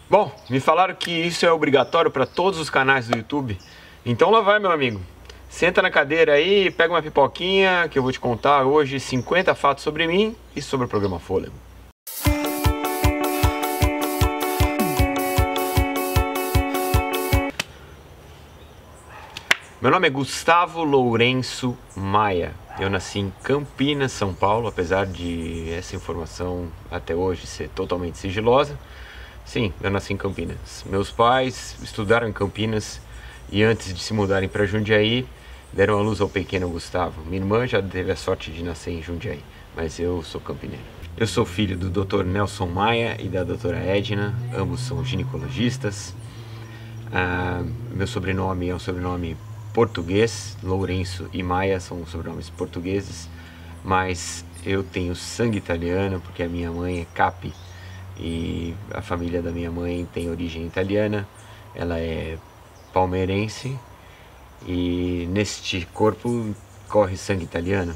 Bom, me falaram que isso é obrigatório para todos os canais do YouTube. Então lá vai, meu amigo. Senta na cadeira aí, pega uma pipoquinha que eu vou te contar hoje 50 fatos sobre mim e sobre o programa Fôlego. Meu nome é Gustavo Lourenço Maia. Eu nasci em Campinas, São Paulo, apesar de essa informação até hoje ser totalmente sigilosa. Sim, eu nasci em Campinas. Meus pais estudaram em Campinas e antes de se mudarem para Jundiaí, deram à luz ao pequeno Gustavo. Minha irmã já teve a sorte de nascer em Jundiaí, mas eu sou campineiro. Eu sou filho do Dr. Nelson Maia e da doutora Edna, ambos são ginecologistas. Meu sobrenome é um sobrenome português, Lourenço e Maia são sobrenomes portugueses, mas eu tenho sangue italiano porque a minha mãe é Capi e a família da minha mãe tem origem italiana. Ela é palmeirense e neste corpo corre sangue italiano.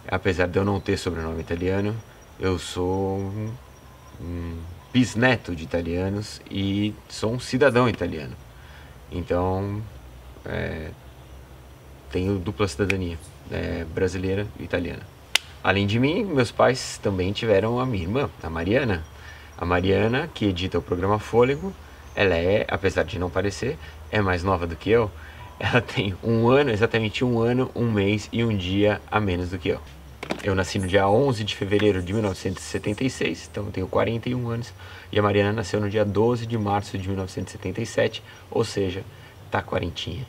Apesar de eu não ter sobrenome italiano, eu sou um bisneto de italianos e sou um cidadão italiano. Então tenho dupla cidadania, brasileira e italiana. Além de mim, meus pais também tiveram a minha irmã, a Mariana. A Mariana, que edita o programa Fôlego, ela é, apesar de não parecer, é mais nova do que eu. Ela tem um ano, exatamente um ano, um mês e um dia a menos do que eu. Eu nasci no dia 11 de fevereiro de 1976, então eu tenho 41 anos. E a Mariana nasceu no dia 12 de março de 1977, ou seja, tá quarentinha.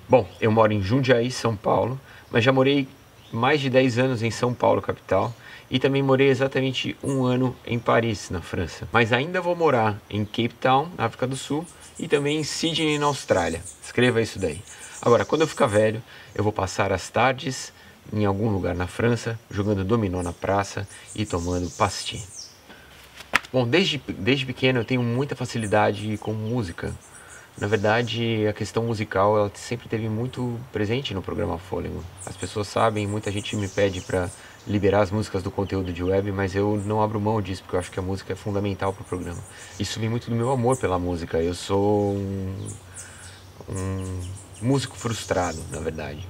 Bom, eu moro em Jundiaí, São Paulo, mas já morei mais de 10 anos em São Paulo, capital. E também morei exatamente um ano em Paris, na França. Mas ainda vou morar em Cape Town, na África do Sul, e também em Sydney, na Austrália. Escreva isso daí. Agora, quando eu ficar velho, eu vou passar as tardes em algum lugar na França, jogando dominó na praça e tomando pastis. Bom, desde pequeno eu tenho muita facilidade com música. Na verdade, a questão musical ela sempre esteve muito presente no programa Fôlego. As pessoas sabem, muita gente me pede para liberar as músicas do conteúdo de web, mas eu não abro mão disso, porque eu acho que a música é fundamental para o programa. Isso vem muito do meu amor pela música. Eu sou um músico frustrado, na verdade.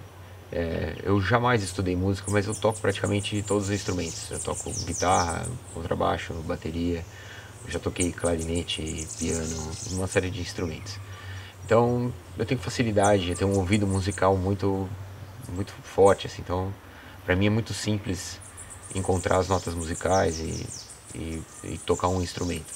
Eu jamais estudei música, mas eu toco praticamente todos os instrumentos. Eu toco guitarra, contrabaixo, bateria, eu já toquei clarinete, piano, uma série de instrumentos. Então, eu tenho facilidade, eu tenho um ouvido musical muito forte, assim, então para mim é muito simples encontrar as notas musicais e tocar um instrumento.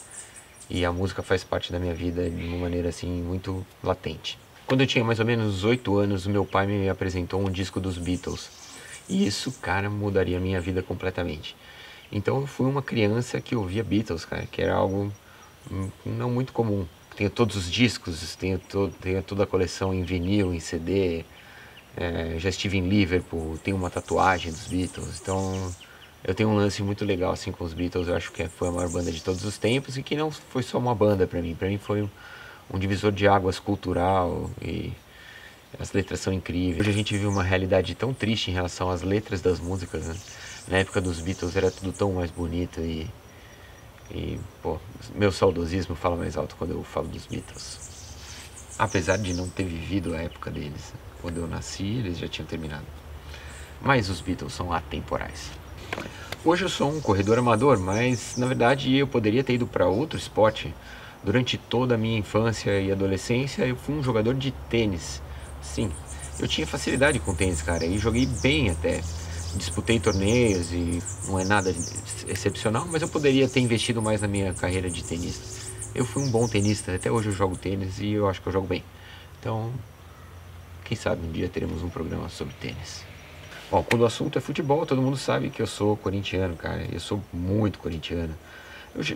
E a música faz parte da minha vida de uma maneira assim muito latente. Quando eu tinha mais ou menos 8 anos, meu pai me apresentou um disco dos Beatles. E isso, cara, mudaria a minha vida completamente. Então eu fui uma criança que ouvia Beatles, cara, que era algo não muito comum. Tenho todos os discos, tenho toda a coleção em vinil, em CD. Já estive em Liverpool, tenho uma tatuagem dos Beatles, então eu tenho um lance muito legal assim com os Beatles. Eu acho que foi a maior banda de todos os tempos e que não foi só uma banda para mim foi um divisor de águas cultural e as letras são incríveis. Hoje a gente vive uma realidade tão triste em relação às letras das músicas, né? Na época dos Beatles era tudo tão mais bonito e pô, meu saudosismo fala mais alto quando eu falo dos Beatles. Apesar de não ter vivido a época deles. Quando eu nasci, eles já tinham terminado. Mas os Beatles são atemporais. Hoje eu sou um corredor amador, mas na verdade eu poderia ter ido para outro esporte. Durante toda a minha infância e adolescência, eu fui um jogador de tênis. Sim, eu tinha facilidade com tênis, cara, e joguei bem até. Disputei torneios e não é nada excepcional, mas eu poderia ter investido mais na minha carreira de tenista. Eu fui um bom tenista, até hoje eu jogo tênis e eu acho que eu jogo bem. Então, quem sabe um dia teremos um programa sobre tênis. Bom, quando o assunto é futebol, todo mundo sabe que eu sou corintiano, cara. Eu sou muito corintiano.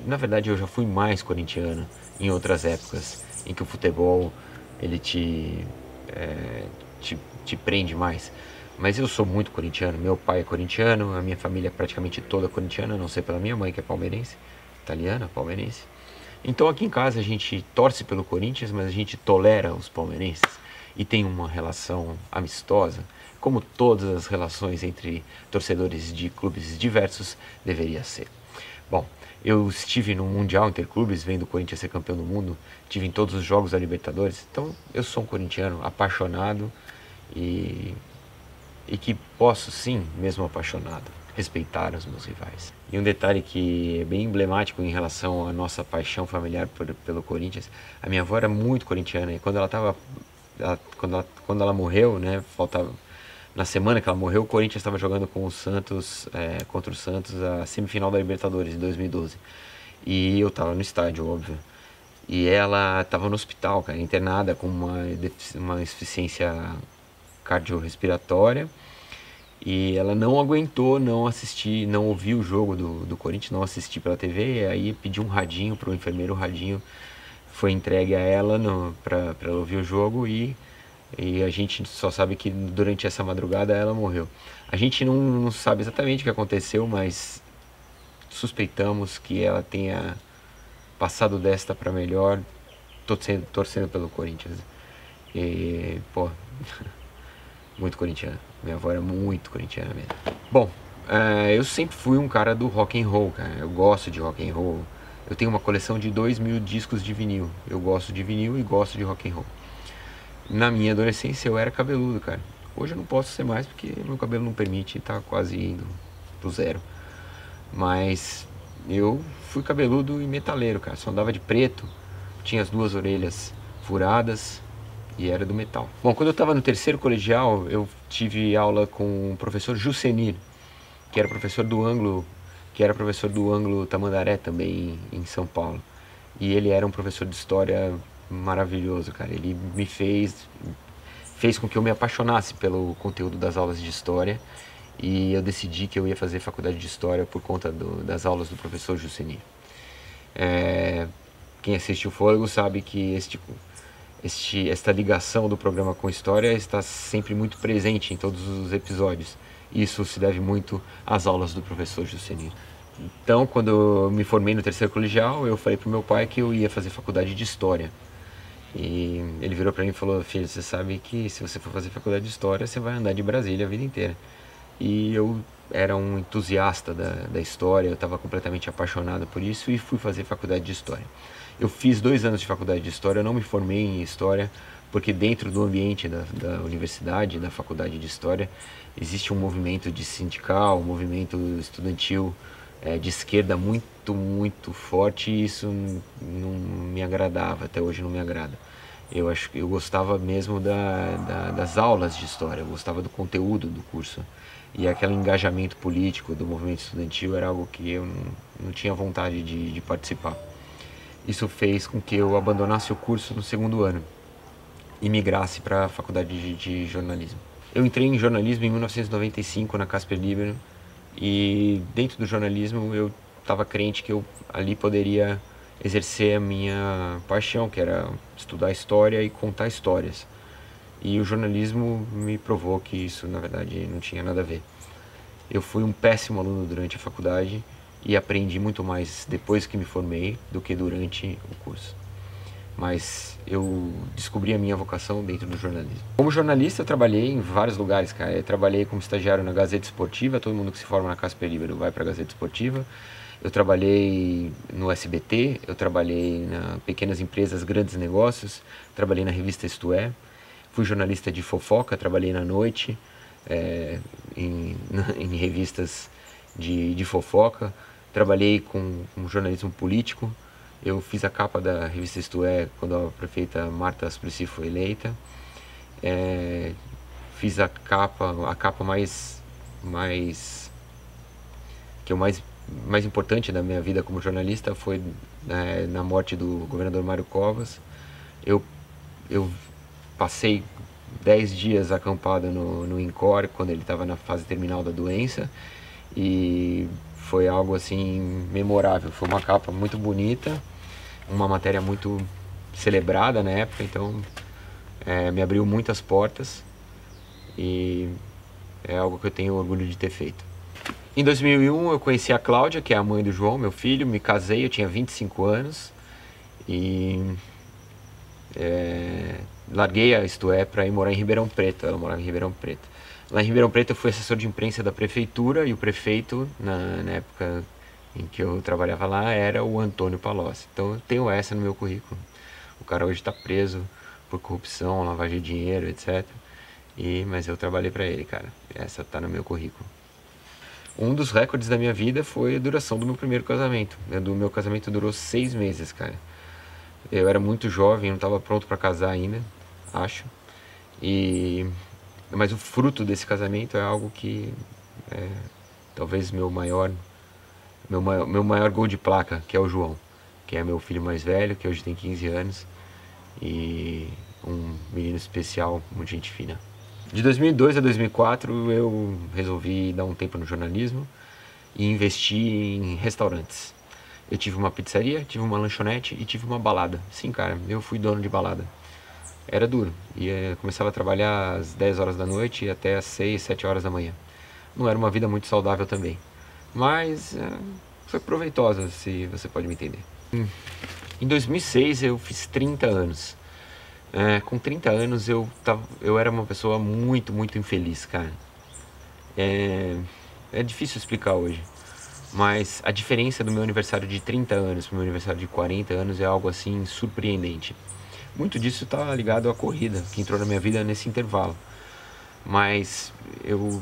Na verdade, eu já fui mais corintiano em outras épocas, em que o futebol, ele te prende mais. Mas eu sou muito corintiano. Meu pai é corintiano, a minha família é praticamente toda corintiana, a não ser pela minha mãe, que é palmeirense, italiana, palmeirense. Então aqui em casa a gente torce pelo Corinthians, mas a gente tolera os palmeirenses e tem uma relação amistosa, como todas as relações entre torcedores de clubes diversos deveria ser. Bom, Eu estive no Mundial Interclubes, vendo o Corinthians ser campeão do mundo, estive em todos os jogos da Libertadores. Então, eu sou um corintiano apaixonado e, e que posso, sim, mesmo apaixonado, respeitar os meus rivais. E um detalhe que é bem emblemático em relação à nossa paixão familiar pelo Corinthians, a minha avó era muito corintiana e quando ela morreu, né, faltava na semana que ela morreu, o Corinthians estava jogando com o Santos, contra o Santos, a semifinal da Libertadores de 2012. E eu estava no estádio, óbvio. E ela estava no hospital, cara, internada com uma insuficiência cardiorrespiratória. E ela não aguentou não assistir, não ouvir o jogo do Corinthians, não assistir pela TV. E aí pediu um radinho para o enfermeiro, o radinho foi entregue a ela para ela ouvir o jogo e a gente só sabe que durante essa madrugada ela morreu. A gente não sabe exatamente o que aconteceu, mas suspeitamos que ela tenha passado desta para melhor, torcendo pelo Corinthians. E, pô, muito corintiano. Minha avó era muito corintiana mesmo. Bom, eu sempre fui um cara do rock and roll, cara. Eu gosto de rock and roll. Eu tenho uma coleção de 2.000 discos de vinil. Eu gosto de vinil e gosto de rock and roll. Na minha adolescência eu era cabeludo, cara. Hoje eu não posso ser mais porque meu cabelo não permite, tá quase indo pro zero. Mas eu fui cabeludo e metaleiro, cara. Só andava de preto, tinha as duas orelhas furadas e era do metal. Bom, quando eu tava no terceiro colegial, eu tive aula com o professor Jusenir, que era professor do Ângulo Tamandaré também em São Paulo. E ele era um professor de história maravilhoso, cara. Ele fez com que eu me apaixonasse pelo conteúdo das aulas de história e eu decidi que eu ia fazer faculdade de história por conta das aulas do professor Jusenir. Quem assiste o Fôlego sabe que esta ligação do programa com história está sempre muito presente em todos os episódios. Isso se deve muito às aulas do professor Jusenir. Então, quando eu me formei no terceiro colegial, eu falei pro meu pai que eu ia fazer faculdade de história. E ele virou pra mim e falou: filho, você sabe que se você for fazer faculdade de história, você vai andar de Brasília a vida inteira. E eu era um entusiasta da história, eu estava completamente apaixonado por isso e fui fazer faculdade de história. Eu fiz 2 anos de faculdade de história, eu não me formei em história, porque dentro do ambiente da universidade, da faculdade de história, existe um movimento de sindical, um movimento estudantil de esquerda muito forte e isso não me agradava, até hoje não me agrada. Eu gostava mesmo das aulas de história, eu gostava do conteúdo do curso. E aquele engajamento político do movimento estudantil era algo que eu não tinha vontade de participar. Isso fez com que eu abandonasse o curso no segundo ano e migrasse para a faculdade de jornalismo. Eu entrei em jornalismo em 1995 na Casper Libero e dentro do jornalismo eu estava crente que eu ali poderia exercer a minha paixão, que era estudar história e contar histórias. E o jornalismo me provou que isso, na verdade, não tinha nada a ver. Eu fui um péssimo aluno durante a faculdade e aprendi muito mais depois que me formei do que durante o curso. Mas eu descobri a minha vocação dentro do jornalismo. Como jornalista, eu trabalhei em vários lugares, cara. Eu trabalhei como estagiário na Gazeta Esportiva, todo mundo que se forma na Casper Libero vai para a Gazeta Esportiva. Eu trabalhei no SBT, eu trabalhei na pequenas empresas, grandes negócios, trabalhei na revista Isto É, fui jornalista de fofoca, trabalhei na noite, em revistas de fofoca, trabalhei com jornalismo político, eu fiz a capa da revista Isto É quando a prefeita Marta Suplicy foi eleita, fiz a capa mais importante da minha vida como jornalista foi na morte do governador Mário Covas. Eu passei 10 dias acampado no INCOR quando ele estava na fase terminal da doença e foi algo assim memorável. Foi uma capa muito bonita, uma matéria muito celebrada na época, então me abriu muitas portas e é algo que eu tenho orgulho de ter feito. Em 2001 eu conheci a Cláudia, que é a mãe do João, meu filho, me casei, eu tinha 25 anos e larguei a Isto É para ir morar em Ribeirão Preto, ela morava em Ribeirão Preto. Lá em Ribeirão Preto eu fui assessor de imprensa da prefeitura e o prefeito, na época em que eu trabalhava lá era o Antônio Palocci. Então eu tenho essa no meu currículo. O cara hoje está preso por corrupção, lavagem de dinheiro, etc. Mas eu trabalhei para ele, cara. Essa tá no meu currículo. Um dos recordes da minha vida foi a duração do meu primeiro casamento. Do meu casamento durou 6 meses, cara. Eu era muito jovem, não estava pronto para casar ainda, acho. Mas o fruto desse casamento é algo que talvez meu maior gol de placa, que é o João, que é meu filho mais velho, que hoje tem 15 anos, e um menino especial, muito gente fina. De 2002 a 2004 eu resolvi dar um tempo no jornalismo e investir em restaurantes. Eu tive uma pizzaria, tive uma lanchonete e tive uma balada. Sim, cara, eu fui dono de balada. Era duro. Começava a trabalhar às 10 horas da noite e até às 6, 7 horas da manhã. Não era uma vida muito saudável também. Mas foi proveitosa, se você pode me entender. Em 2006 eu fiz 30 anos. Com 30 anos eu era uma pessoa muito, muito infeliz, cara. É difícil explicar hoje. Mas a diferença do meu aniversário de 30 anos para o meu aniversário de 40 anos é algo assim surpreendente. Muito disso está ligado à corrida, que entrou na minha vida nesse intervalo. Mas o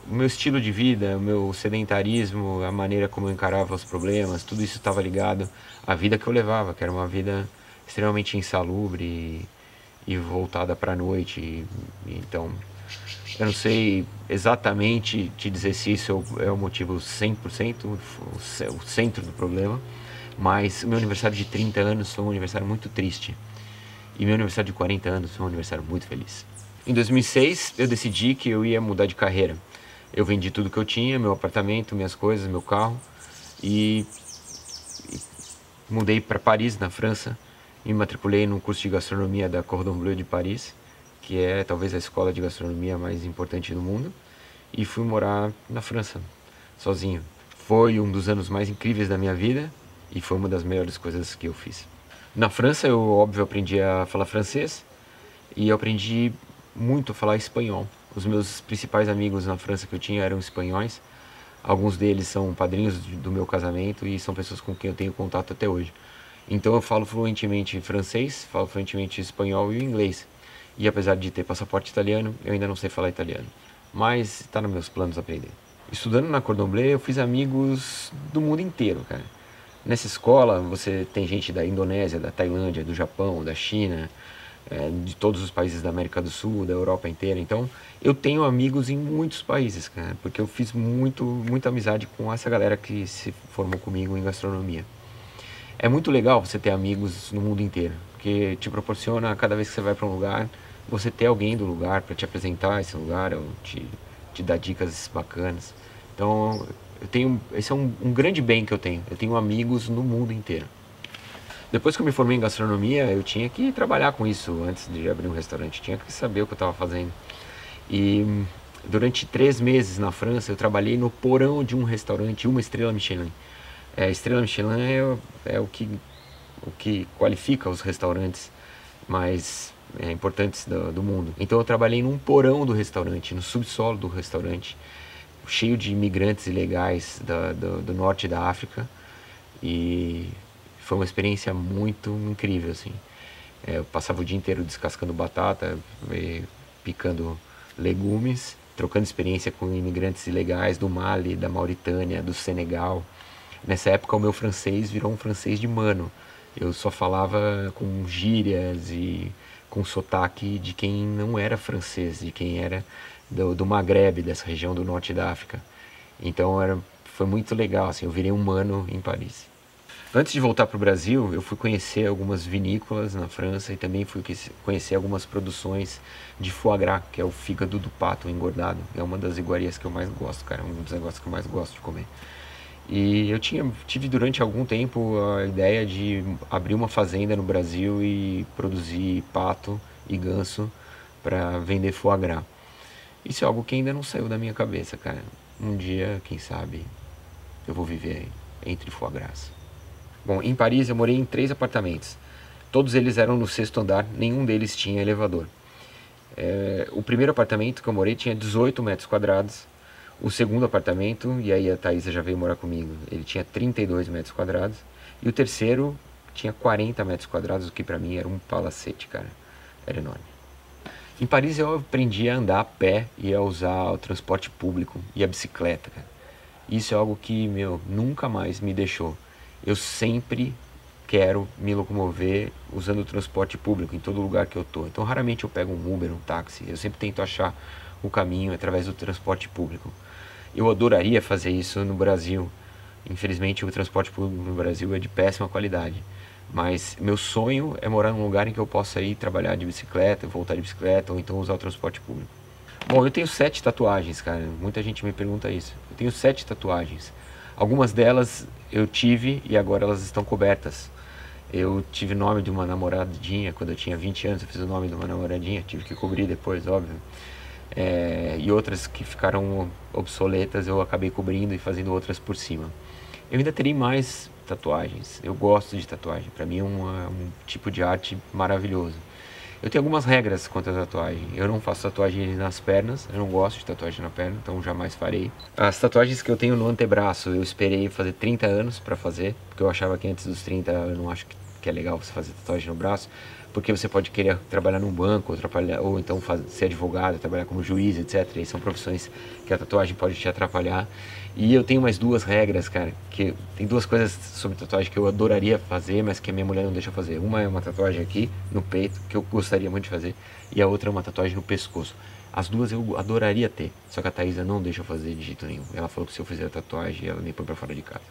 meu estilo de vida, o meu sedentarismo, a maneira como eu encarava os problemas, tudo isso estava ligado à vida que eu levava, que era uma vida extremamente insalubre e voltada para a noite. Então, eu não sei exatamente te dizer se isso é o motivo 100%, o centro do problema, mas o meu aniversário de 30 anos foi um aniversário muito triste. E meu aniversário de 40 anos foi um aniversário muito feliz. Em 2006, eu decidi que eu ia mudar de carreira. Eu vendi tudo que eu tinha, meu apartamento, minhas coisas, meu carro, e mudei para Paris, na França. Me matriculei no curso de gastronomia da Cordon Bleu de Paris, que é talvez a escola de gastronomia mais importante do mundo, e fui morar na França, sozinho. Foi um dos anos mais incríveis da minha vida e foi uma das melhores coisas que eu fiz. Na França, eu, óbvio, aprendi a falar francês e eu aprendi muito a falar espanhol. Os meus principais amigos na França que eu tinha eram espanhóis. Alguns deles são padrinhos do meu casamento e são pessoas com quem eu tenho contato até hoje. Então eu falo fluentemente francês, falo fluentemente espanhol e inglês. E apesar de ter passaporte italiano, eu ainda não sei falar italiano. Mas está nos meus planos aprender. Estudando na Cordon Bleu, eu fiz amigos do mundo inteiro, cara. Nessa escola, você tem gente da Indonésia, da Tailândia, do Japão, da China, de todos os países da América do Sul, da Europa inteira. Então, eu tenho amigos em muitos países, cara, porque eu fiz muita amizade com essa galera que se formou comigo em gastronomia. É muito legal você ter amigos no mundo inteiro, porque te proporciona, cada vez que você vai para um lugar, você ter alguém do lugar para te apresentar esse lugar, ou te dar dicas bacanas. Então, esse é um grande bem que eu tenho. Eu tenho amigos no mundo inteiro. Depois que eu me formei em gastronomia, eu tinha que trabalhar com isso antes de abrir um restaurante. Tinha que saber o que eu estava fazendo. E durante 3 meses na França, eu trabalhei no porão de um restaurante, uma estrela Michelin. Estrela Michelin é o que qualifica os restaurantes mais importantes do mundo. Então eu trabalhei num porão do restaurante, no subsolo do restaurante, cheio de imigrantes ilegais do norte da África. E foi uma experiência muito incrível, assim. Eu passava o dia inteiro descascando batata, picando legumes, trocando experiência com imigrantes ilegais do Mali, da Mauritânia, do Senegal. Nessa época o meu francês virou um francês de mano. Eu só falava com gírias e com sotaque de quem não era francês, de quem era do Maghreb, dessa região do norte da África. Então foi muito legal, assim, eu virei um mano em Paris. Antes de voltar para o Brasil, eu fui conhecer algumas vinícolas na França e também fui conhecer algumas produções de foie gras, que é o fígado do pato engordado. É uma das iguarias que eu mais gosto, cara, um dos negócios que eu mais gosto de comer. E eu tive durante algum tempo a ideia de abrir uma fazenda no Brasil e produzir pato e ganso para vender foie gras. Isso é algo que ainda não saiu da minha cabeça, cara. Um dia, quem sabe, eu vou viver entre foie gras. Bom, em Paris eu morei em 3 apartamentos. Todos eles eram no 6º andar, nenhum deles tinha elevador. O primeiro apartamento que eu morei tinha 18 metros quadrados. O segundo apartamento, e aí a Thaisa já veio morar comigo, ele tinha 32 metros quadrados. E o terceiro tinha 40 metros quadrados, o que pra mim era um palacete, cara. Era enorme. Em Paris eu aprendi a andar a pé e a usar o transporte público e a bicicleta, cara. Isso é algo que, meu, nunca mais me deixou. Eu sempre quero me locomover usando o transporte público em todo lugar que eu tô. Então raramente eu pego um Uber, um táxi. Eu sempre tento achar o caminho através do transporte público. Eu adoraria fazer isso no Brasil. Infelizmente o transporte público no Brasil é de péssima qualidade. Mas meu sonho é morar num lugar em que eu possa ir trabalhar de bicicleta, voltar de bicicleta ou então usar o transporte público. Bom, eu tenho 7 tatuagens, cara. Muita gente me pergunta isso. Eu tenho 7 tatuagens. Algumas delas eu tive e agora elas estão cobertas. Eu tive o nome de uma namoradinha quando eu tinha 20 anos. Eu fiz o nome de uma namoradinha, tive que cobrir depois, óbvio. E outras que ficaram obsoletas eu acabei cobrindo e fazendo outras por cima. Eu ainda terei mais tatuagens. Eu gosto de tatuagem. Pra mim é um tipo de arte maravilhoso. Eu tenho algumas regras quanto à tatuagem. Eu não faço tatuagem nas pernas, eu não gosto de tatuagem na perna, então jamais farei. As tatuagens que eu tenho no antebraço, eu esperei fazer 30 anos pra fazer, porque eu achava que antes dos 30 eu não acho que é legal você fazer tatuagem no braço, porque você pode querer trabalhar num banco, ou então ser advogado, trabalhar como juiz, etc. E são profissões que a tatuagem pode te atrapalhar. E eu tenho mais duas regras, cara, que tem duas coisas sobre tatuagem que eu adoraria fazer, mas que a minha mulher não deixa fazer. Uma é uma tatuagem aqui no peito, que eu gostaria muito de fazer, e a outra é uma tatuagem no pescoço. As duas eu adoraria ter, só que a Thaisa não deixa fazer de jeito nenhum. Ela falou que se eu fizer a tatuagem, ela me põe pra fora de casa.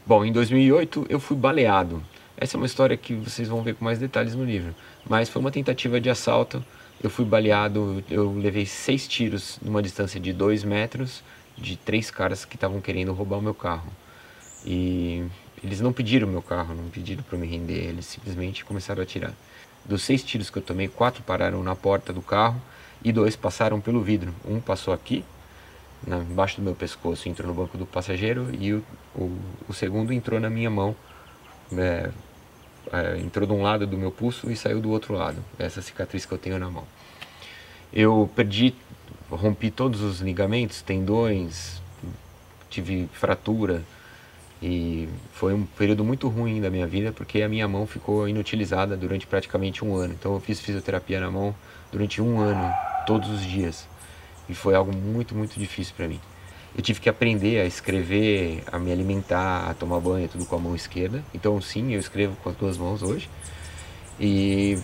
Bom, em 2008 eu fui baleado. Essa é uma história que vocês vão ver com mais detalhes no livro. Mas foi uma tentativa de assalto. Eu fui baleado, eu levei 6 tiros numa distância de 2 metros de 3 caras que estavam querendo roubar o meu carro. E eles não pediram o meu carro, não pediram para eu me render, eles simplesmente começaram a atirar. Dos 6 tiros que eu tomei, 4 pararam na porta do carro e 2 passaram pelo vidro. Um passou aqui, embaixo do meu pescoço, entrou no banco do passageiro, e o segundo entrou na minha mão, entrou de um lado do meu pulso e saiu do outro lado. Essa cicatriz que eu tenho na mão. Eu rompi todos os ligamentos, tendões, tive fratura, e foi um período muito ruim da minha vida, porque a minha mão ficou inutilizada durante praticamente um ano. Então eu fiz fisioterapia na mão durante um ano, todos os dias, e foi algo muito, muito difícil para mim. Eu tive que aprender a escrever, a me alimentar, a tomar banho, tudo com a mão esquerda. Então sim, eu escrevo com as 2 mãos hoje. E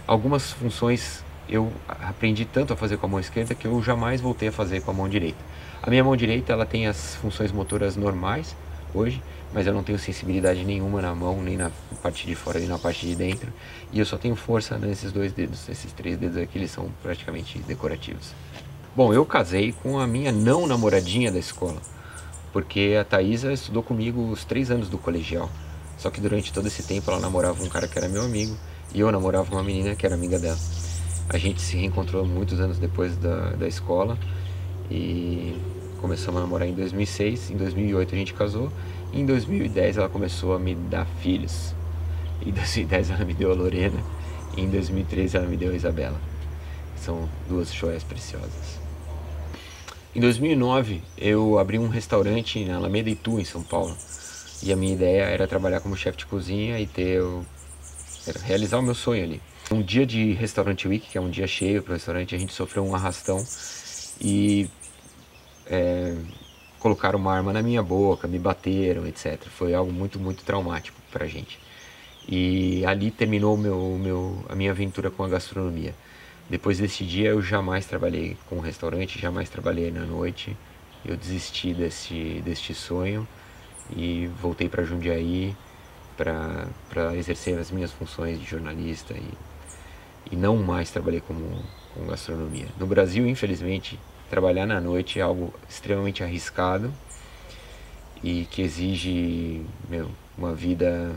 algumas funções eu aprendi tanto a fazer com a mão esquerda que eu jamais voltei a fazer com a mão direita. A minha mão direita, ela tem as funções motoras normais hoje, mas eu não tenho sensibilidade nenhuma na mão, nem na parte de fora, nem na parte de dentro. E eu só tenho força nesses 2 dedos. Esses 3 dedos aqui, eles são praticamente decorativos. Bom, eu casei com a minha não namoradinha da escola, porque a Thaisa estudou comigo os 3 anos do colegial. Só que durante todo esse tempo ela namorava um cara que era meu amigo, e eu namorava uma menina que era amiga dela. A gente se reencontrou muitos anos depois da escola e começamos a namorar em 2006. Em 2008 a gente casou, e em 2010 ela começou a me dar filhos. Em 2010 ela me deu a Lorena, e em 2013 ela me deu a Isabela. São 2 joias preciosas. Em 2009 eu abri um restaurante na Alameda Itu, em São Paulo. E a minha ideia era trabalhar como chefe de cozinha e realizar o meu sonho ali. Um dia de Restaurant Week, que é um dia cheio para o restaurante, a gente sofreu um arrastão e colocaram uma arma na minha boca, me bateram, etc. Foi algo muito, muito traumático pra gente. E ali terminou a minha aventura com a gastronomia. Depois desse dia eu jamais trabalhei com restaurante, jamais trabalhei na noite. Eu desisti deste sonho e voltei para Jundiaí para exercer as minhas funções de jornalista e não mais trabalhei com gastronomia. No Brasil, infelizmente, trabalhar na noite é algo extremamente arriscado e que exige uma vida...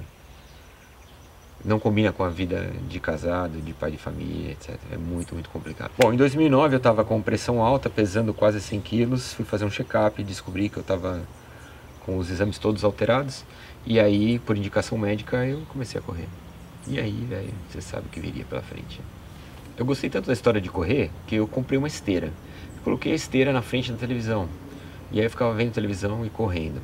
não combina com a vida de casado, de pai de família, etc. É muito, muito complicado. Bom, em 2009 eu estava com pressão alta, pesando quase 100 quilos. Fui fazer um check-up e descobri que eu estava com os exames todos alterados. E aí, por indicação médica, eu comecei a correr. E aí, velho, você sabe o que viria pela frente. Eu gostei tanto da história de correr que eu comprei uma esteira. coloquei a esteira na frente da televisão. E aí eu ficava vendo televisão e correndo.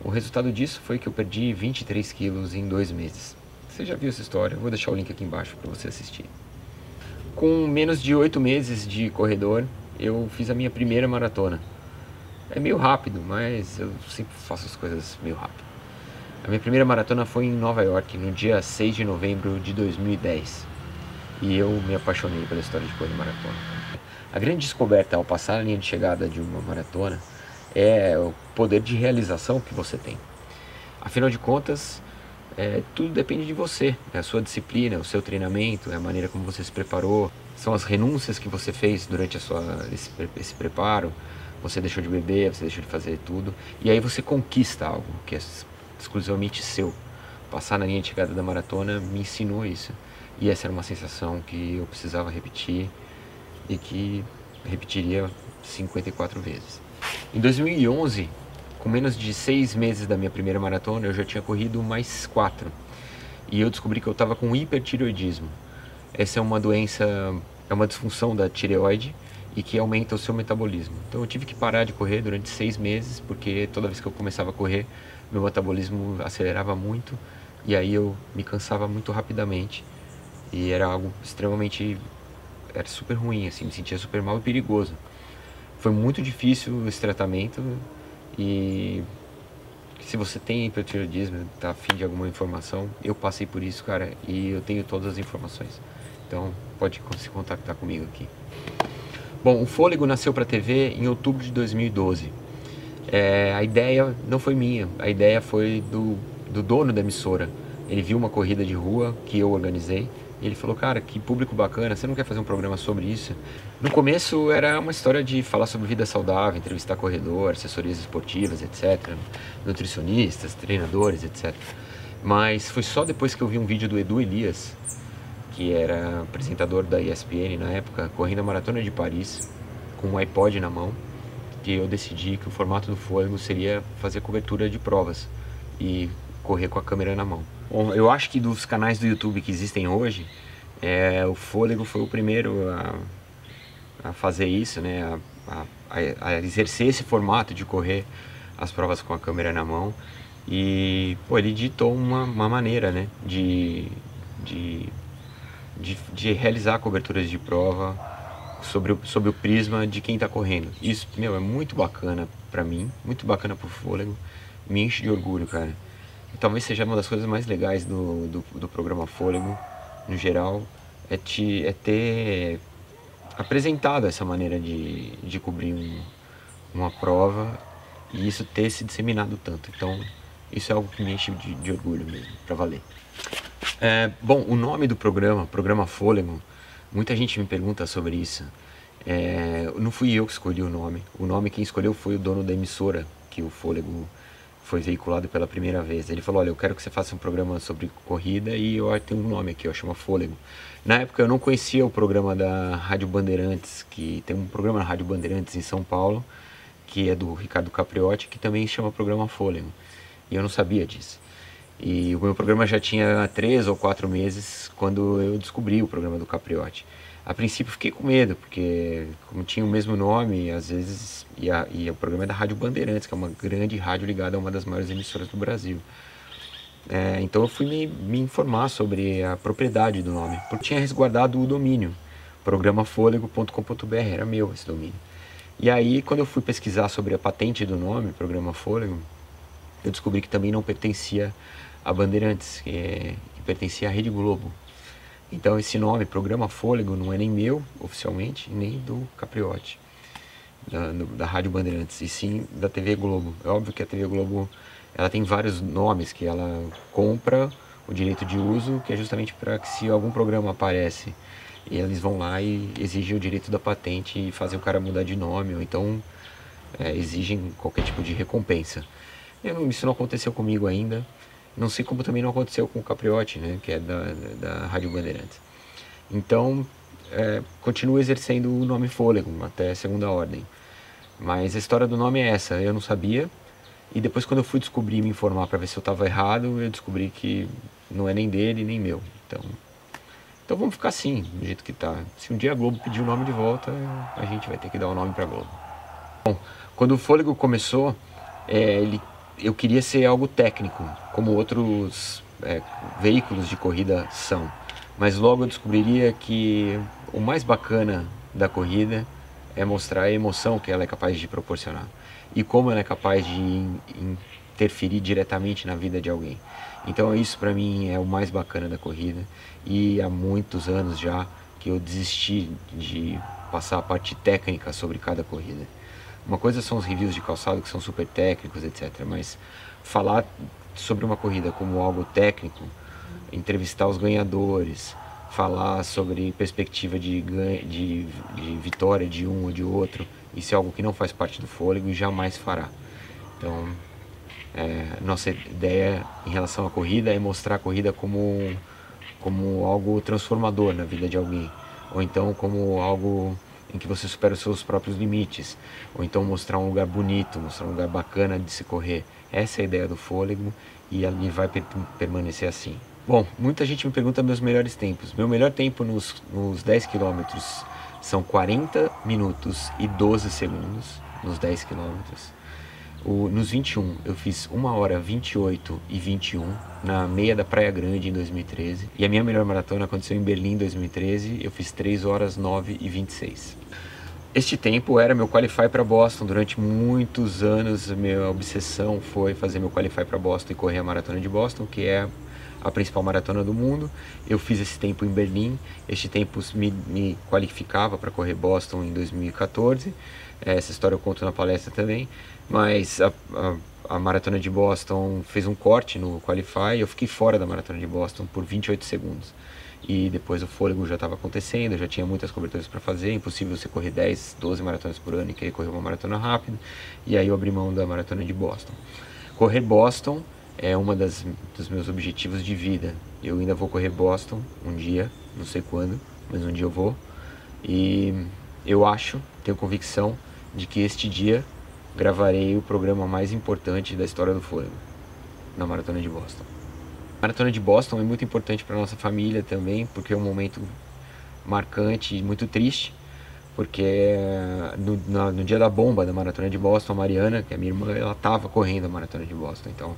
O resultado disso foi que eu perdi 23 quilos em 2 meses. Você já viu essa história? Eu vou deixar o link aqui embaixo para você assistir. Com menos de 8 meses de corredor, eu fiz a minha primeira maratona. É meio rápido, mas eu sempre faço as coisas meio rápido. A minha primeira maratona foi em Nova York, no dia 6 de novembro de 2010. E eu me apaixonei pela história de correr maratona. A grande descoberta ao passar a linha de chegada de uma maratona é o poder de realização que você tem. Afinal de contas, tudo depende de você, é a sua disciplina, o seu treinamento, é a maneira como você se preparou, são as renúncias que você fez durante esse preparo, você deixou de beber, você deixou de fazer tudo, e aí você conquista algo que é exclusivamente seu. Passar na linha de chegada da maratona me ensinou isso, e essa era uma sensação que eu precisava repetir e que repetiria 54 vezes. Em 2011, com menos de 6 meses da minha primeira maratona, eu já tinha corrido mais 4. E eu descobri que eu estava com hipertireoidismo. Essa é uma doença, é uma disfunção da tireoide e que aumenta o seu metabolismo. Então eu tive que parar de correr durante 6 meses, porque toda vez que eu começava a correr, meu metabolismo acelerava muito e aí eu me cansava muito rapidamente. E era algo extremamente, era super ruim, assim, me sentia super mal e perigoso. Foi muito difícil esse tratamento e se você tem hipertireoidismo, tá afim de alguma informação, eu passei por isso, cara, e eu tenho todas as informações. Então pode se contactar comigo aqui. Bom, o Fôlego nasceu para a TV em outubro de 2012. A ideia não foi minha, a ideia foi do dono da emissora. Ele viu uma corrida de rua que eu organizei. E ele falou, cara, que público bacana, você não quer fazer um programa sobre isso? No começo era uma história de falar sobre vida saudável, entrevistar corredor, assessorias esportivas, etc. Nutricionistas, treinadores, etc. Mas foi só depois que eu vi um vídeo do Edu Elias, que era apresentador da ESPN na época, correndo a Maratona de Paris, com um iPod na mão, que eu decidi que o formato do Fôlego seria fazer cobertura de provas e correr com a câmera na mão. Bom, eu acho que dos canais do YouTube que existem hoje, o Fôlego foi o primeiro a fazer isso, né? A exercer esse formato de correr as provas com a câmera na mão. E pô, ele ditou uma maneira, né? De realizar coberturas de prova sobre o prisma de quem está correndo. Isso, meu, é muito bacana pra mim, muito bacana pro Fôlego, me enche de orgulho, cara. E talvez seja uma das coisas mais legais do programa Fôlego, no geral, é ter apresentado essa maneira de cobrir uma prova e isso ter se disseminado tanto. Então, isso é algo que me enche de orgulho mesmo, pra valer. Bom, o nome do programa Fôlego, muita gente me pergunta sobre isso. Não fui eu que escolhi o nome quem escolheu foi o dono da emissora que o Fôlego foi veiculado pela primeira vez. Ele falou, olha, eu quero que você faça um programa sobre corrida e eu tenho um nome aqui, chama Fôlego. Na época eu não conhecia o programa da Rádio Bandeirantes, que tem um programa na Rádio Bandeirantes em São Paulo, que é do Ricardo Capriotti, que também chama programa Fôlego. E eu não sabia disso. E o meu programa já tinha 3 ou 4 meses quando eu descobri o programa do Capriotti. A princípio fiquei com medo, porque como tinha o mesmo nome, às vezes, e o programa é da Rádio Bandeirantes, que é uma grande rádio ligada a uma das maiores emissoras do Brasil. Então eu fui me informar sobre a propriedade do nome, porque tinha resguardado o domínio, programafôlego.com.br, era meu esse domínio. E aí, quando eu fui pesquisar sobre a patente do nome, Programa Fôlego, eu descobri que também não pertencia a Bandeirantes, que pertencia à Rede Globo. Então esse nome, Programa Fôlego, não é nem meu, oficialmente, nem do Capriotti, da Rádio Bandeirantes, e sim da TV Globo. É óbvio que a TV Globo ela tem vários nomes que ela compra o direito de uso, que é justamente para que se algum programa aparece, eles vão lá e exigem o direito da patente e fazem o cara mudar de nome, ou então exigem qualquer tipo de recompensa. Isso não aconteceu comigo ainda. Não sei como também não aconteceu com o Capriotti, né, que é da Rádio Bandeirantes. Então, continuo exercendo o nome Fôlego até segunda ordem. Mas a história do nome é essa, eu não sabia. E depois quando eu fui descobrir, me informar para ver se eu estava errado, eu descobri que não é nem dele, nem meu. Então, Então vamos ficar assim, do jeito que tá. Se um dia a Globo pedir o nome de volta, a gente vai ter que dar o nome pra Globo. Bom, quando o Fôlego começou, eu queria ser algo técnico, como outros veículos de corrida são. Mas logo eu descobriria que o mais bacana da corrida é mostrar a emoção que ela é capaz de proporcionar e como ela é capaz de interferir diretamente na vida de alguém. Então isso para mim é o mais bacana da corrida, e há muitos anos já que eu desisti de passar a parte técnica sobre cada corrida. Uma coisa são os reviews de calçado que são super técnicos, etc. Mas falar sobre uma corrida como algo técnico, entrevistar os ganhadores, falar sobre perspectiva de vitória de um ou de outro, isso é algo que não faz parte do Fôlego e jamais fará. Então, nossa ideia em relação à corrida é mostrar a corrida como algo transformador na vida de alguém, ou então como algo em que você supera os seus próprios limites, ou então mostrar um lugar bonito, mostrar um lugar bacana de se correr. Essa é a ideia do Fôlego e ali vai permanecer assim. Bom, muita gente me pergunta meus melhores tempos. Meu melhor tempo nos 10 quilômetros são 40 minutos e 12 segundos nos 10 quilômetros. Nos 21 eu fiz 1 hora 28 e 21 na meia da Praia Grande em 2013. E a minha melhor maratona aconteceu em Berlim em 2013. Eu fiz 3 horas 9 e 26. Este tempo era meu qualify para Boston. Durante muitos anos a minha obsessão foi fazer meu qualify para Boston e correr a maratona de Boston, que é a principal maratona do mundo. Eu fiz esse tempo em Berlim. Este tempo me qualificava para correr Boston em 2014. Essa história eu conto na palestra também. Mas a maratona de Boston fez um corte no Qualify e eu fiquei fora da maratona de Boston por 28 segundos. E depois o fôlego já estava acontecendo, eu já tinha muitas coberturas para fazer, impossível você correr 10, 12 maratonas por ano e querer correr uma maratona rápida. E aí eu abri mão da maratona de Boston. Correr Boston é uma dos meus objetivos de vida. Eu ainda vou correr Boston um dia, não sei quando, mas um dia eu vou. E eu tenho convicção de que este dia gravarei o programa mais importante da história do Fôlego, na Maratona de Boston. A Maratona de Boston é muito importante para nossa família também, porque é um momento marcante e muito triste, porque no dia da bomba da Maratona de Boston, a Mariana, que é minha irmã, ela estava correndo a Maratona de Boston, então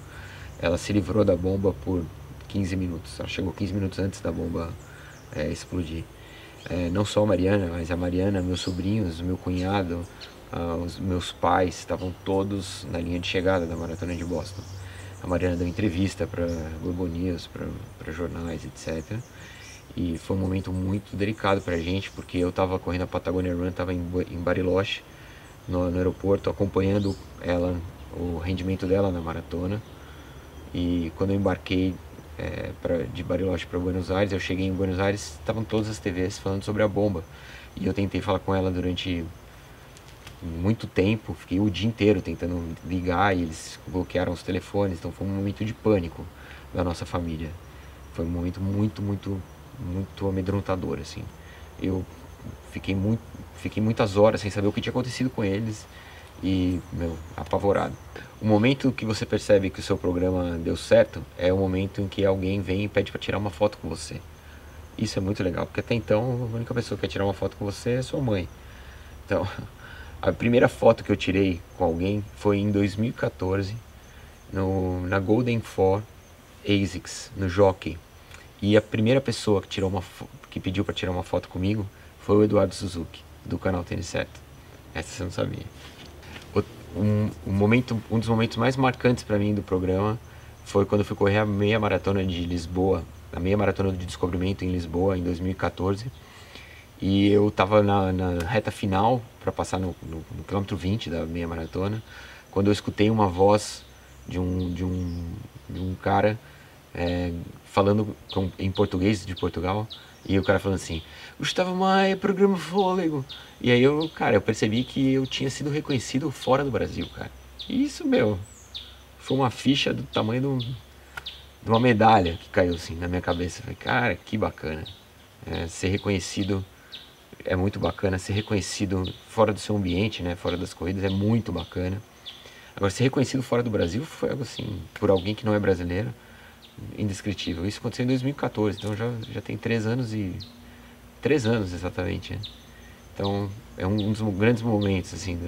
ela se livrou da bomba por 15 minutos, ela chegou 15 minutos antes da bomba explodir. Não só a Mariana, mas a Mariana, meus sobrinhos, meu cunhado, os meus pais estavam todos na linha de chegada da Maratona de Boston. A Mariana deu entrevista para Globo News, para jornais, etc. E foi um momento muito delicado para a gente, porque eu estava correndo a Patagonia Run, estava em Bariloche, no aeroporto, acompanhando ela, o rendimento dela na maratona. E quando eu embarquei de Bariloche para Buenos Aires, eu cheguei em Buenos Aires, estavam todas as TVs falando sobre a bomba. E eu tentei falar com ela durante muito tempo, fiquei o dia inteiro tentando ligar e eles bloquearam os telefones, então foi um momento de pânico da nossa família. Foi um momento muito amedrontador, assim. Eu fiquei muitas horas sem saber o que tinha acontecido com eles e, apavorado. O momento que você percebe que o seu programa deu certo é o momento em que alguém vem e pede para tirar uma foto com você. Isso é muito legal, porque até então a única pessoa que quer tirar uma foto com você é sua mãe. Então, a primeira foto que eu tirei com alguém foi em 2014, na Golden Four ASICS, no Jockey. E a primeira pessoa que pediu para tirar uma foto comigo foi o Eduardo Suzuki, do canal Tênis Certo. Essa você não sabia. Um dos momentos mais marcantes para mim do programa foi quando eu fui correr a meia maratona de Lisboa, a meia maratona de descobrimento em Lisboa, em 2014. E eu estava na reta final para passar no quilômetro 20 da meia maratona, quando eu escutei uma voz de um cara falando em português de Portugal, e o cara falando assim: Gustavo Maia, programa Fôlego. E aí eu percebi que eu tinha sido reconhecido fora do Brasil, cara. E isso, foi uma ficha do tamanho de uma medalha que caiu assim na minha cabeça. Eu falei, cara, que bacana. Ser reconhecido é muito bacana, ser reconhecido fora do seu ambiente, né, fora das corridas, é muito bacana. Agora, ser reconhecido fora do Brasil foi algo assim, por alguém que não é brasileiro, indescritível. Isso aconteceu em 2014, então já tem 3 anos e... 3 anos exatamente, né? Então é um dos grandes momentos, assim,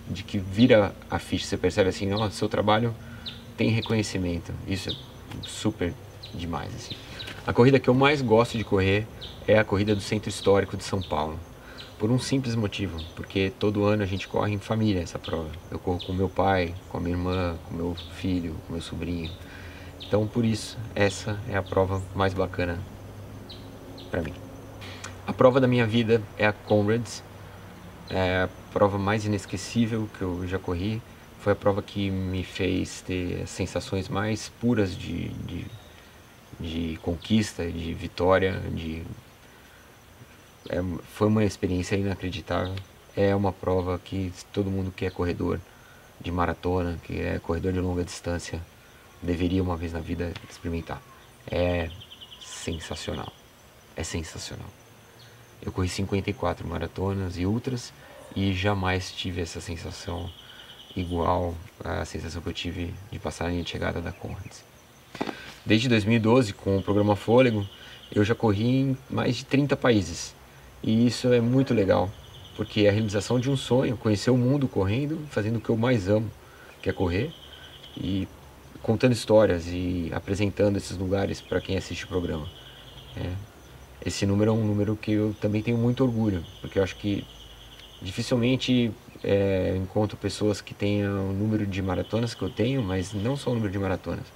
de que vira a ficha, você percebe assim, nossa, seu trabalho tem reconhecimento. Isso é super demais, assim. A corrida que eu mais gosto de correr é a corrida do Centro Histórico de São Paulo. Por um simples motivo, porque todo ano a gente corre em família essa prova. Eu corro com meu pai, com a minha irmã, com meu filho, com meu sobrinho. Então por isso, essa é a prova mais bacana para mim. A prova da minha vida é a Comrades. É a prova mais inesquecível que eu já corri. Foi a prova que me fez ter sensações mais puras de conquista, de vitória, foi uma experiência inacreditável. É uma prova que todo mundo que é corredor de maratona, que é corredor de longa distância, deveria uma vez na vida experimentar. É sensacional. É sensacional. Eu corri 54 maratonas e ultras e jamais tive essa sensação igual à sensação que eu tive de passar a linha de chegada da Comrades. Desde 2012, com o programa Fôlego, eu já corri em mais de 30 países. E isso é muito legal, porque é a realização de um sonho, conhecer o mundo correndo, fazendo o que eu mais amo, que é correr, e contando histórias e apresentando esses lugares para quem assiste o programa. Esse número é um número que eu também tenho muito orgulho, porque eu acho que dificilmente encontro pessoas que tenham o número de maratonas que eu tenho, mas não só o número de maratonas,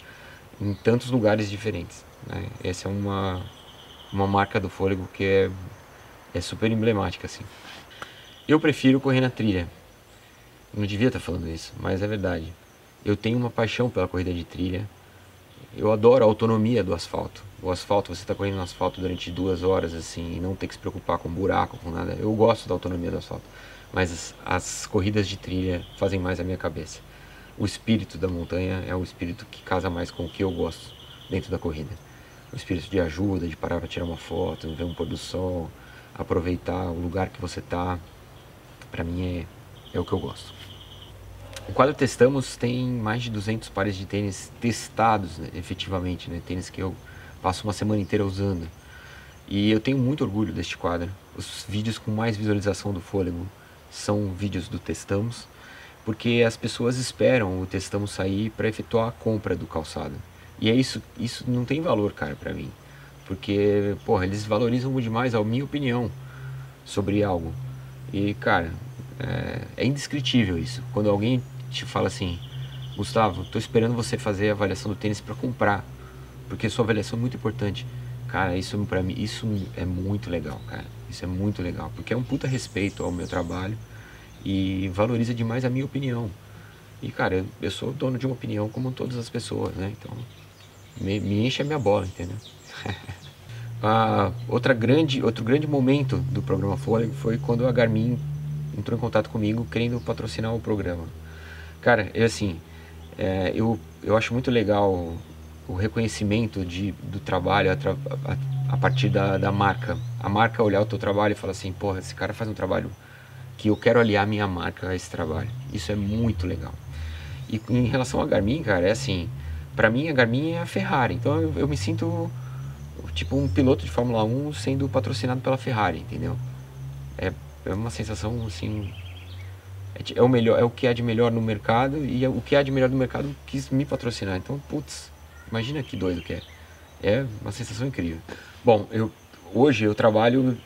em tantos lugares diferentes, né? Essa é uma marca do Fôlego que é super emblemática, assim. Eu prefiro correr na trilha. Não devia estar falando isso, mas é verdade. Eu tenho uma paixão pela corrida de trilha. Eu adoro a autonomia do asfalto. O asfalto, você está correndo no asfalto durante 2 horas, assim, e não ter que se preocupar com buraco, com nada. Eu gosto da autonomia do asfalto. Mas as corridas de trilha fazem mais a minha cabeça. O espírito da montanha é o espírito que casa mais com o que eu gosto dentro da corrida. O espírito de ajuda, de parar para tirar uma foto, ver um pôr do sol, aproveitar o lugar que você está. Para mim é o que eu gosto. O quadro Testamos tem mais de 200 pares de tênis testados, né, efetivamente, né, tênis que eu passo uma semana inteira usando. E eu tenho muito orgulho deste quadro. Os vídeos com mais visualização do Fôlego são vídeos do Testamos, porque as pessoas esperam o Testamos sair para efetuar a compra do calçado. E é isso não tem valor, cara, para mim. Porque, porra, eles valorizam demais a minha opinião sobre algo. E, cara, é indescritível isso. Quando alguém te fala assim, Gustavo, tô esperando você fazer a avaliação do tênis para comprar, porque sua avaliação é muito importante. Cara, isso pra mim, isso é muito legal, cara. Isso é muito legal, porque é um puta respeito ao meu trabalho e valoriza demais a minha opinião. E, cara, eu sou dono de uma opinião como todas as pessoas, né? Então, me enche a minha bola, entendeu? Outro grande momento do programa Fôlego foi quando a Garmin entrou em contato comigo querendo patrocinar o programa. Cara, eu acho muito legal o reconhecimento do trabalho a partir da marca. A marca olhar o teu trabalho e falar assim, porra, esse cara faz um trabalho que eu quero aliar minha marca a esse trabalho. Isso é muito legal. E em relação a Garmin, cara, é assim, pra mim a Garmin é a Ferrari. Então eu me sinto tipo um piloto de Fórmula 1 sendo patrocinado pela Ferrari, entendeu? É uma sensação assim, é o melhor, é o que há de melhor no mercado e o que há de melhor no mercado quis me patrocinar. Então, putz, imagina que doido que é. É uma sensação incrível. Bom, hoje eu trabalho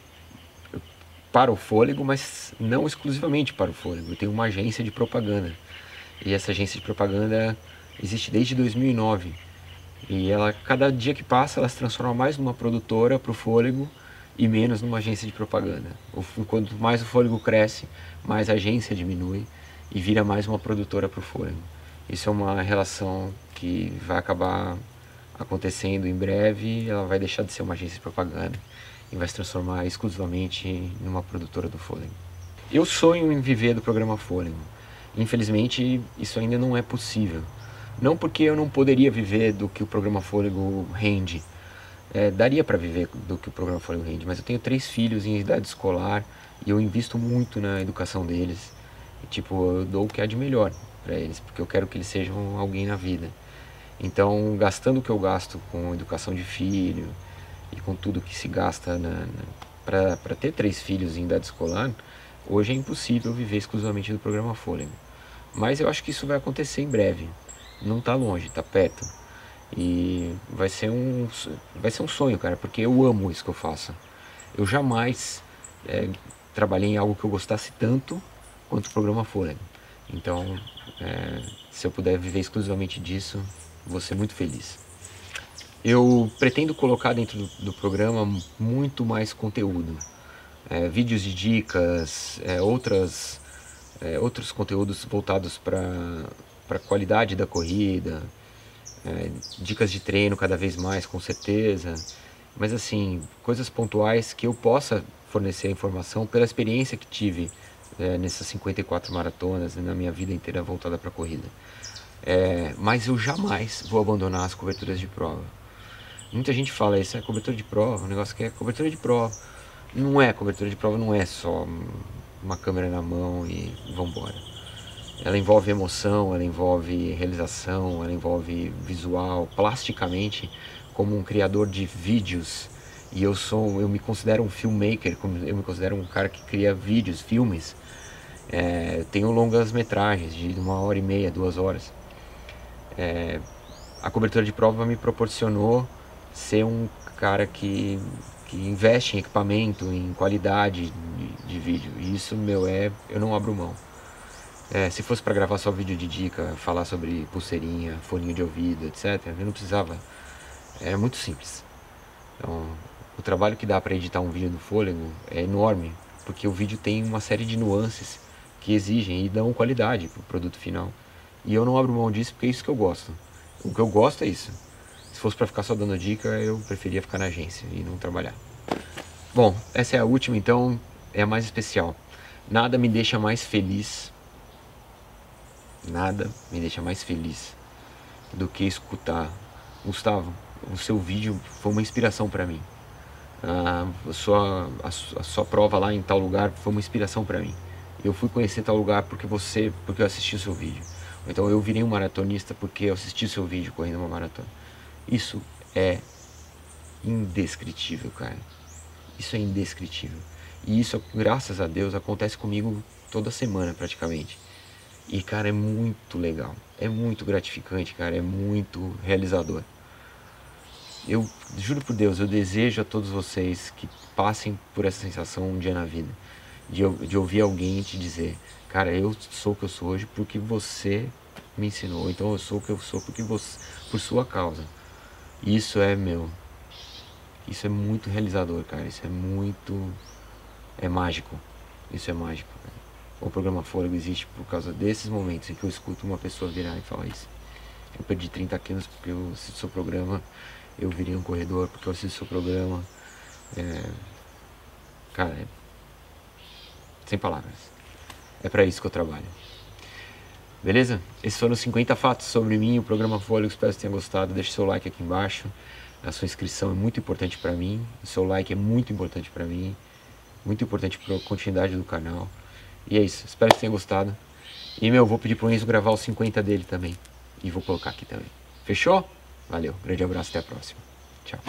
para o Fôlego, mas não exclusivamente para o Fôlego. Eu tenho uma agência de propaganda. E essa agência de propaganda existe desde 2009. E ela, cada dia que passa, ela se transforma mais numa produtora para o Fôlego e menos numa agência de propaganda. Quanto mais o Fôlego cresce, mais a agência diminui e vira mais uma produtora para o Fôlego. Isso é uma relação que vai acabar acontecendo em breve. Ela vai deixar de ser uma agência de propaganda e vai se transformar exclusivamente numa produtora do Fôlego. Eu sonho em viver do programa Fôlego. Infelizmente, isso ainda não é possível. Não porque eu não poderia viver do que o programa Fôlego rende. Daria para viver do que o programa Fôlego rende, mas eu tenho 3 filhos em idade escolar e eu invisto muito na educação deles. E, tipo, eu dou o que há de melhor para eles, porque eu quero que eles sejam alguém na vida. Então, gastando o que eu gasto com educação de filho e com tudo que se gasta para ter 3 filhos em idade escolar, hoje é impossível viver exclusivamente do programa Fôlego. Mas eu acho que isso vai acontecer em breve. Não está longe, está perto. E vai ser um sonho, cara, porque eu amo isso que eu faço. Eu jamais trabalhei em algo que eu gostasse tanto quanto o programa Fôlego. Então, se eu puder viver exclusivamente disso, vou ser muito feliz. Eu pretendo colocar dentro do programa muito mais conteúdo. Vídeos de dicas, outros conteúdos voltados para a qualidade da corrida, dicas de treino cada vez mais, com certeza. Mas assim, coisas pontuais que eu possa fornecer a informação pela experiência que tive nessas 54 maratonas, na minha vida inteira voltada para a corrida. Mas eu jamais vou abandonar as coberturas de prova. Muita gente fala, isso é cobertura de prova, um negócio que é cobertura de prova. Não é, cobertura de prova não é só uma câmera na mão e vambora. Ela envolve emoção, ela envolve realização, ela envolve visual, plasticamente, como um criador de vídeos. E eu me considero um filmmaker, eu me considero um cara que cria vídeos, filmes. Tenho longas metragens de 1h30, 2 horas. A cobertura de prova me proporcionou ser um cara que investe em equipamento, em qualidade de vídeo. E isso, eu não abro mão. Se fosse para gravar só vídeo de dica, falar sobre pulseirinha, foninho de ouvido, etc., eu não precisava. É muito simples. Então, o trabalho que dá para editar um vídeo do Fôlego é enorme, porque o vídeo tem uma série de nuances que exigem e dão qualidade para o produto final. E eu não abro mão disso porque é isso que eu gosto. O que eu gosto é isso. Se fosse para ficar só dando dica, eu preferia ficar na agência e não trabalhar. Bom, essa é a última, então é a mais especial. Nada me deixa mais feliz do que escutar: Gustavo, o seu vídeo foi uma inspiração para mim. A sua prova lá em tal lugar foi uma inspiração para mim. Eu fui conhecer tal lugar porque eu assisti o seu vídeo. Então eu virei um maratonista porque eu assisti o seu vídeo correndo uma maratona. Isso é indescritível, cara. Isso é indescritível. E isso, graças a Deus, acontece comigo toda semana praticamente. E, cara, é muito legal. É muito gratificante, cara. É muito realizador. Eu juro por Deus, eu desejo a todos vocês que passem por essa sensação um dia na vida. De ouvir alguém te dizer: cara, eu sou o que eu sou hoje porque você me ensinou. Então eu sou o que eu sou por sua causa. Isso é muito realizador, cara. É mágico. Isso é mágico, cara. O programa Fôlego existe por causa desses momentos em que eu escuto uma pessoa virar e falar isso. Eu perdi 30 quilos porque eu assisto o seu programa. Eu virei um corredor porque eu assisto o seu programa. Cara, sem palavras. É pra isso que eu trabalho. Beleza? Esses foram os 50 fatos sobre mim e o programa Fôlego. Espero que você tenha gostado. Deixe seu like aqui embaixo. A sua inscrição é muito importante pra mim. O seu like é muito importante pra mim. Muito importante para a continuidade do canal. E é isso. Espero que você tenha gostado. E, vou pedir pro Enzo gravar os 50 dele também. E vou colocar aqui também. Fechou? Valeu. Grande abraço. Até a próxima. Tchau.